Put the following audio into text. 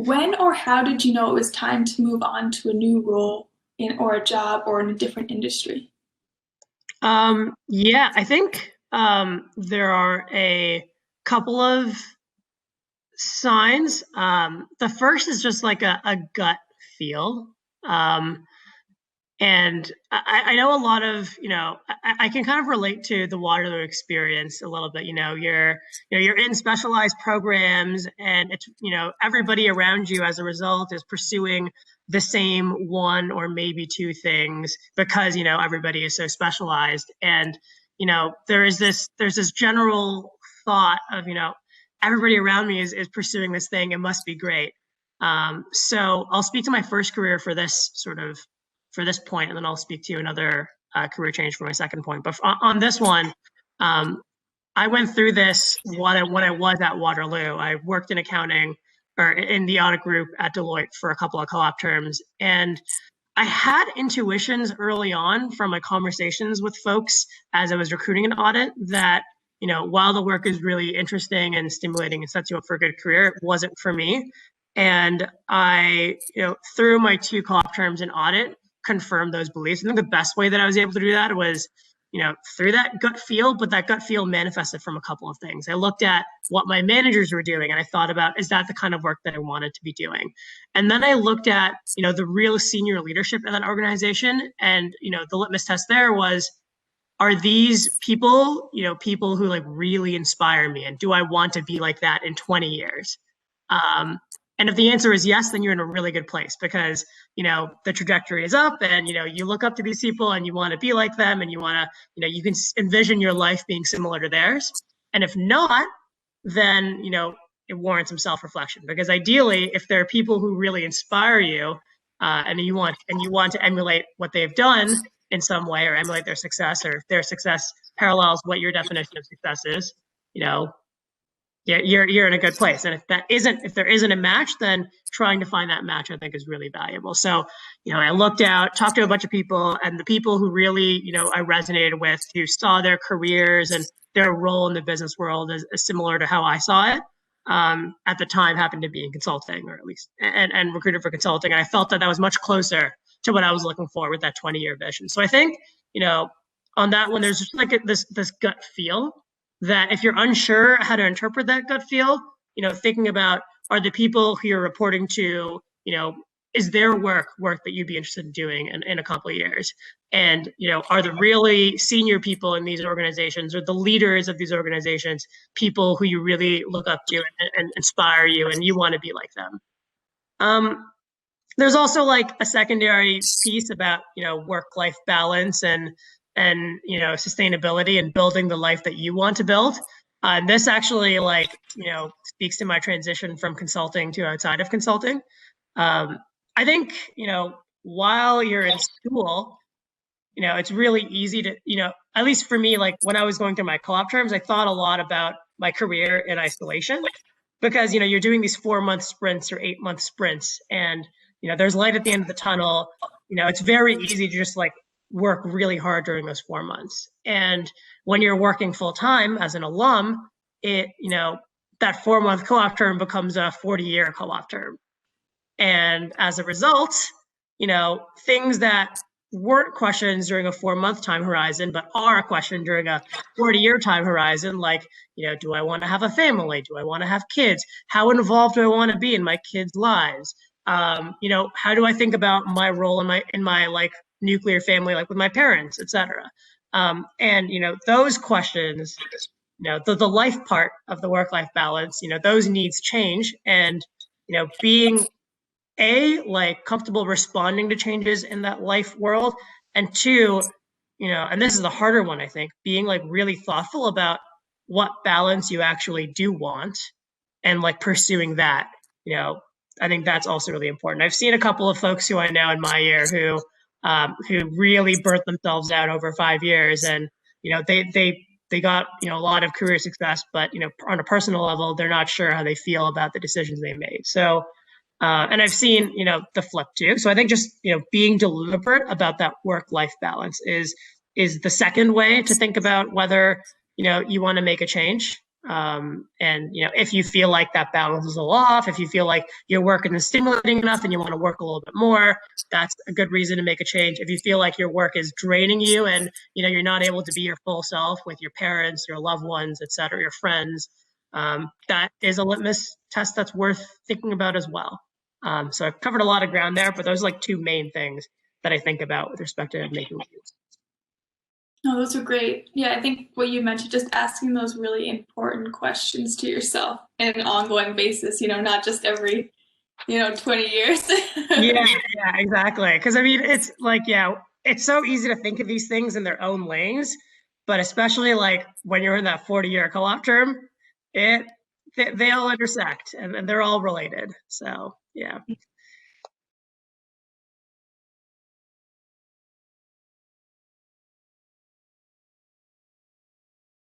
When or how did you know it was time to move on to a new role in or a job or in a different industry? Yeah, I think there are a couple of signs. The first is just like a gut feel. Um, and I know a lot of, I can kind of relate to the Waterloo experience a little bit. You're in specialized programs and it's, everybody around you as a result is pursuing the same one or maybe two things because, everybody is so specialized. And, there's this general thought of, everybody around me is pursuing this thing. It must be great. So I'll speak to my first career for this point, and then I'll speak to you another career change for my second point. But on this one, um, I went through this when I was at Waterloo. I worked in accounting or in the audit group at Deloitte for a couple of co-op terms, and I had intuitions early on from my conversations with folks as I was recruiting an audit that while the work is really interesting and stimulating and sets you up for a good career, it wasn't for me. And I, through my two co-op terms in audit, confirmed those beliefs. I think the best way that I was able to do that was, through that gut feel, but that gut feel manifested from a couple of things. I looked at what my managers were doing and I thought about, is that the kind of work that I wanted to be doing? And then I looked at, the real senior leadership in that organization. And, the litmus test there was, are these people, people who like really inspire me? And do I want to be like that in 20 years? Um, and if the answer is yes, then you're in a really good place because, the trajectory is up and, you look up to these people and you want to be like them and you want to, you can envision your life being similar to theirs. And if not, then, it warrants some self-reflection because ideally, if there are people who really inspire you, and you want to emulate what they've done in some way or emulate their success, or if their success parallels what your definition of success is, you know, you're in a good place. And if there isn't a match, then trying to find that match, I think, is really valuable. So, I looked out, talked to a bunch of people, and the people who really, I resonated with, who saw their careers and their role in the business world as similar to how I saw it. At the time, happened to be in consulting, or at least, and recruited for consulting. And I felt that was much closer to what I was looking for with that 20-year vision. So I think, on that one, there's just like this gut feel that if you're unsure how to interpret that gut feel, thinking about, are the people who you're reporting to, is their work that you'd be interested in doing in a couple of years? And, are the really senior people in these organizations or the leaders of these organizations people who you really look up to and inspire you and you want to be like them? There's also like a secondary piece about, work-life balance and sustainability and building the life that you want to build. And this actually speaks to my transition from consulting to outside of consulting. I think, while you're in school, it's really easy to, at least for me, like when I was going through my co-op terms, I thought a lot about my career in isolation because, you're doing these 4-month sprints or 8-month sprints and, there's light at the end of the tunnel. It's very easy to just like work really hard during those 4 months. And when you're working full time as an alum, that 4-month co-op term becomes a 40-year co-op term. And as a result, things that weren't questions during a 4-month time horizon, but are a question during a 40-year time horizon, like, do I want to have a family? Do I want to have kids? How involved do I want to be in my kids' lives? How do I think about my role in my like nuclear family, like with my parents, et cetera? And, those questions, the life part of the work-life balance, those needs change. And, being like comfortable responding to changes in that life world, and two, and this is the harder one, I think, being like really thoughtful about what balance you actually do want and like pursuing that. I think that's also really important. I've seen a couple of folks who I know in my year who really burnt themselves out over 5 years, and they got a lot of career success, but on a personal level, they're not sure how they feel about the decisions they made. So and I've seen, the flip too. So I think just, being deliberate about that work-life balance is the second way to think about whether, you want to make a change. And if you feel like that balance is a little off, if you feel like your work isn't stimulating enough and you want to work a little bit more, that's a good reason to make a change. If you feel like your work is draining you and you're not able to be your full self with your parents, your loved ones, et cetera, your friends, that is a litmus test that's worth thinking about as well. So I've covered a lot of ground there, but those are like two main things that I think about with respect to making moves. No, those are great. Yeah, I think what you mentioned, just asking those really important questions to yourself in an ongoing basis, not just every, 20 years. Yeah, yeah, exactly. Because I mean, it's like, yeah, it's so easy to think of these things in their own lanes, but especially like when you're in that 40-year co-op term, it they all intersect and they're all related. So yeah.